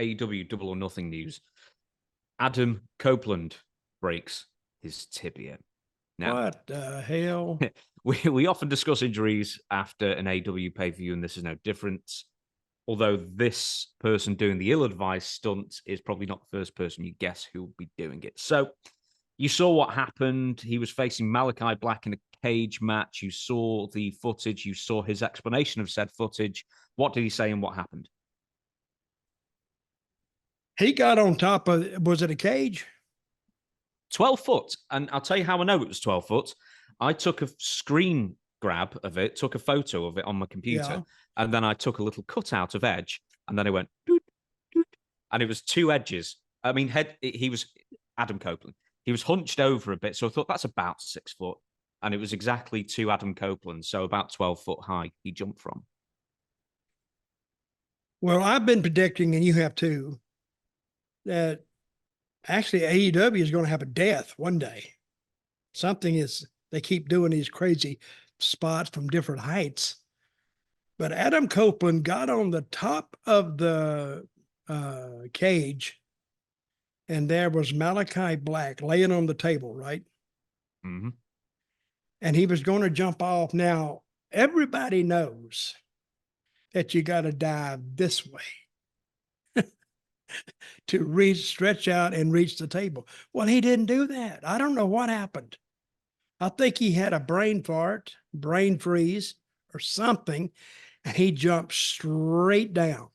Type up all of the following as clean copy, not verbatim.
AEW Double or Nothing news. Adam Copeland breaks his tibia. Now, what the hell? we often discuss injuries after an AEW pay-per-view, and this is no different. Although this person doing the ill-advised stunt is probably not the first person you guess who will be doing it. So you saw what happened. He was facing Malachi Black in a cage match. You saw the footage. You saw his explanation of said footage. What did he say and what happened? He got on top of, was it a cage? 12 foot. And I'll tell you how I know it was 12 foot. I took a screen grab of it, took a photo of it on my computer, and then I took a little cutout of edge, and then I went, doot, doot, and it was two edges. I mean, he was Adam Copeland. He was hunched over a bit, so I thought that's about 6 foot. And it was exactly to Adam Copeland, so about 12 foot high he jumped from. Well, I've been predicting, and you have too, that actually AEW is going to have a death one day. Something is, they keep doing these crazy spots from different heights. But Adam Copeland got on the top of the cage, and there was Malachi Black laying on the table, right? Mm-hmm. And he was going to jump off. Now, everybody knows that you got to dive this way to stretch out and reach the table. Well, he didn't do that. I don't know what happened. I think he had a brain fart, brain freeze, or something, and he jumped straight down.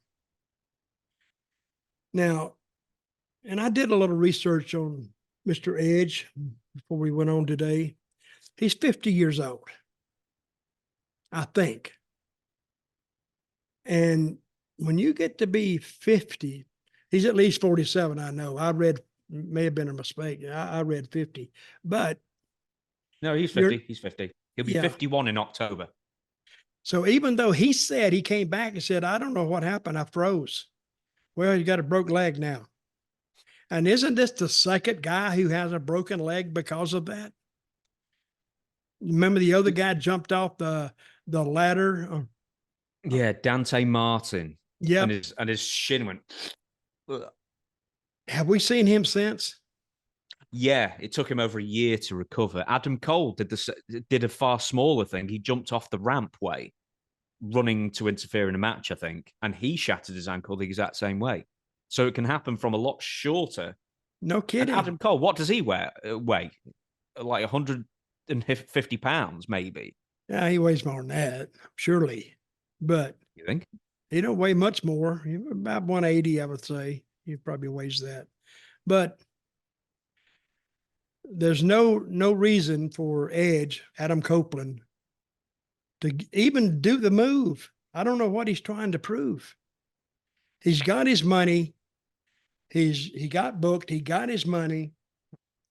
Now, and I did a little research on Mr. Edge before we went on today. He's 50 years old, I think. And when you get to be 50, he's at least 47, I know. I read, may have been a mistake. I read 50. But no, he's 50. He's 50. He'll be 51 in October. So even though he said, he came back and said, I don't know what happened. I froze. Well, you got a broke leg now. And isn't this the second guy who has a broken leg because of that? Remember the other guy jumped off the ladder? Yeah, Dante Martin. Yeah. And his shin went. Ugh. Have we seen him since? Yeah, it took him over a year to recover. Adam Cole did a far smaller thing. He jumped off the rampway, running to interfere in a match, I think, and he shattered his ankle the exact same way. So it can happen from a lot shorter. No kidding. And Adam Cole, what does he weigh? Like 150 pounds, maybe. Yeah, he weighs more than that, surely. But you think he don't weigh much more? About 180, I would say. He probably weighs that. But there's no reason for Edge, Adam Copeland, to even do the move. I don't know what he's trying to prove. He's got his money. He got booked. He got his money.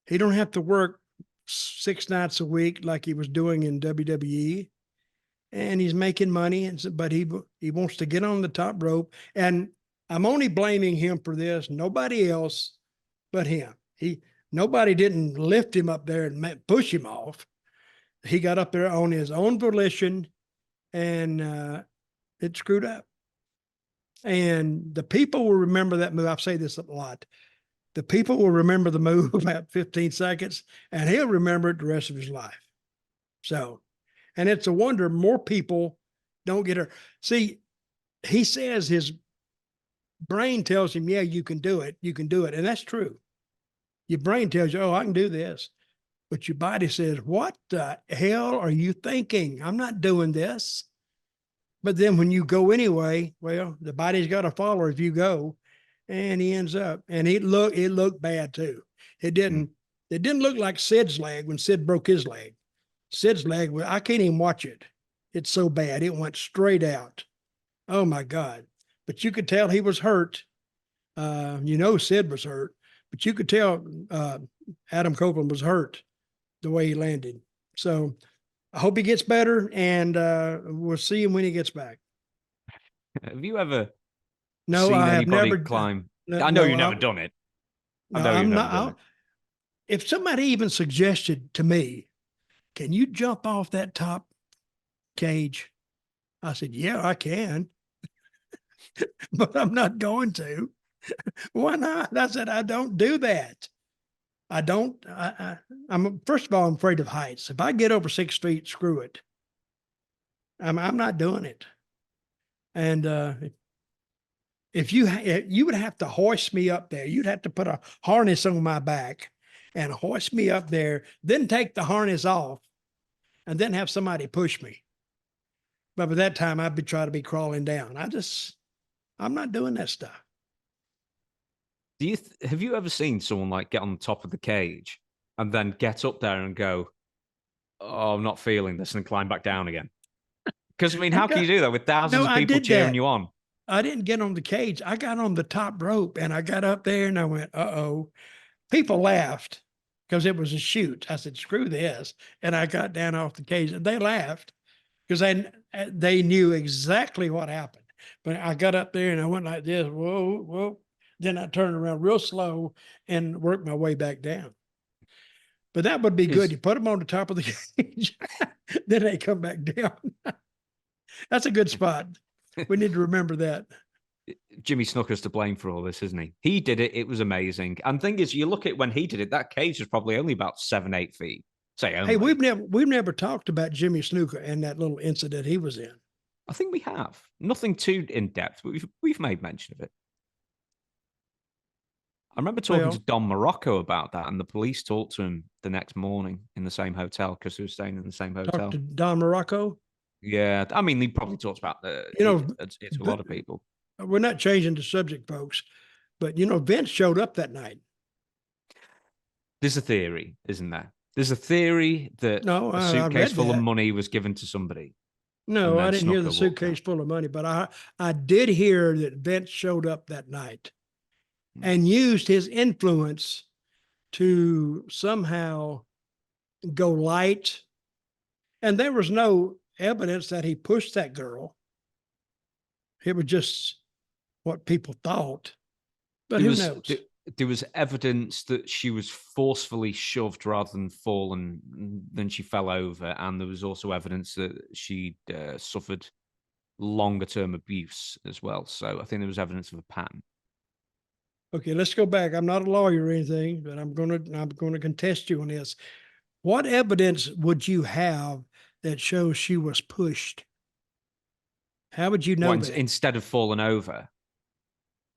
He don't have to work 6 nights a week like he was doing in WWE. And he's making money, but he wants to get on the top rope. And I'm only blaming him for this. Nobody else but him. Nobody didn't lift him up there and push him off. He got up there on his own volition, and it screwed up. And the people will remember that move. I say this a lot. The people will remember the move about 15 seconds, and he'll remember it the rest of his life. So, and it's a wonder more people don't get her. See, he says his brain tells him, yeah, you can do it. You can do it. And that's true. Your brain tells you, oh, I can do this. But your body says, what the hell are you thinking? I'm not doing this. But then when you go anyway, well, the body's got to follow if you go, and he ends up. And it looked bad too. It didn't look like Sid's leg when Sid broke his leg. Sid's leg, I can't even watch it. It's so bad. It went straight out. Oh my God. But you could tell he was hurt. Sid was hurt, but you could tell Adam Copeland was hurt the way he landed. So I hope he gets better, and we'll see him when he gets back. Have you ever seen I have anybody never climb? I know you've never done it. I'm not. If somebody even suggested to me, can you jump off that top cage? I said, yeah, I can, but I'm not going to. Why not? I said, I don't do that. I don't, I'm, first of all, I'm afraid of heights. If I get over 6 feet, screw it. I'm not doing it. And, if you would have to hoist me up there, you'd have to put a harness on my back and hoist me up there, then take the harness off and then have somebody push me. But by that time I'd be trying to be crawling down. I'm not doing that stuff. Have you ever seen someone like get on the top of the cage and then get up there and go, "Oh, I'm not feeling this," and climb back down again? Because I mean, how can you do that with thousands of people cheering you on? I didn't get on the cage. I got on the top rope and I got up there and I went, uh-oh. People laughed because it was a shoot. I said, screw this. And I got down off the cage and they laughed because they knew exactly what happened. But I got up there and I went like this, whoa, whoa. Then I turned around real slow and worked my way back down. But that would be good. You put them on the top of the cage, then they come back down. That's a good spot. We need to remember that. Jimmy Snuka's to blame for all this, isn't he? He did it. It was amazing. And the thing is, you look at when he did it, that cage was probably only about 7-8 feet. Hey, we've never talked about Jimmy Snuka and that little incident he was in. I think we have. Nothing too in depth, but we've made mention of it. I remember talking to Don Morocco about that, and the police talked to him the next morning in the same hotel because he was staying in the same hotel. Talked to Don Morocco? Yeah, I mean, he probably talks about it's a lot of people. We're not changing the subject, folks, but Vince showed up that night. There's a theory, isn't there? There's a theory that a suitcase full of money was given to somebody. No, I didn't hear the suitcase full of money, but I did hear that Vince showed up that night and used his influence to somehow go light. And there was no evidence that he pushed that girl. It was just what people thought. But who knows? There was evidence that she was forcefully shoved rather than fallen, then she fell over. And there was also evidence that she suffered longer term abuse as well. So I think there was evidence of a pattern. Okay, let's go back. I'm not a lawyer or anything, but I'm gonna contest you on this. What evidence would you have that shows she was pushed? How would you know that? Instead of falling over?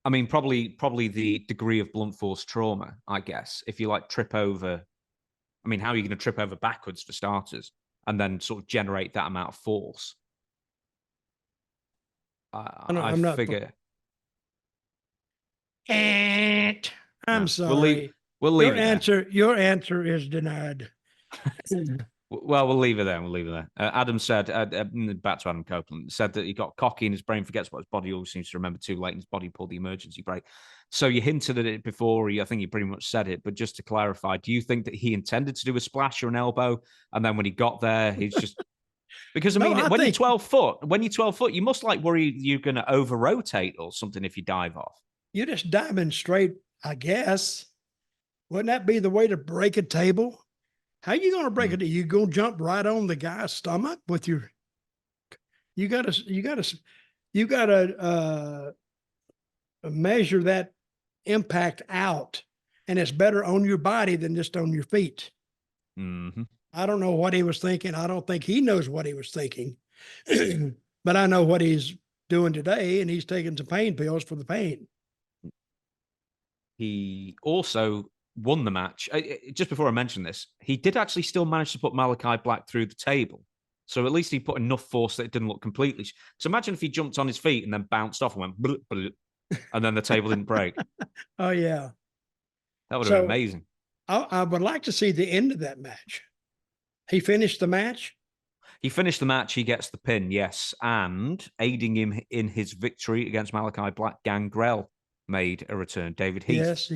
I mean, probably the degree of blunt force trauma, I guess. If you trip over, I mean, how are you going to trip over backwards for starters and then sort of generate that amount of force? I figure. I'm sorry. We'll leave it. Your answer is denied. Well, we'll leave it there. Adam said, back to Adam Copeland, said that he got cocky and his brain forgets what his body always seems to remember too late, and his body pulled the emergency brake. So you hinted at it before. I think you pretty much said it, but just to clarify, do you think that he intended to do a splash or an elbow, and then when he got there, he's just because when you're 12 foot, you must worry you're going to over rotate or something if you dive off. You're just diving straight, I guess. Wouldn't that be the way to break a table? How you going to break it? You going to jump right on the guy's stomach with your, you got to measure that impact out, and it's better on your body than just on your feet. Mm-hmm. I don't know what he was thinking. I don't think he knows what he was thinking, but I know what he's doing today, and he's taking some pain pills for the pain. He also won the match. Just before I mention this, he did actually still manage to put Malachi Black through the table. So at least he put enough force that it didn't look completely. So imagine if he jumped on his feet and then bounced off and went, bleh, bleh, and then the table didn't break. Oh, yeah. That would have been amazing. I would like to see the end of that match. He finished the match? He finished the match. He gets the pin, yes. And aiding him in his victory against Malachi Black, Gangrel made a return. David Heath. Yes.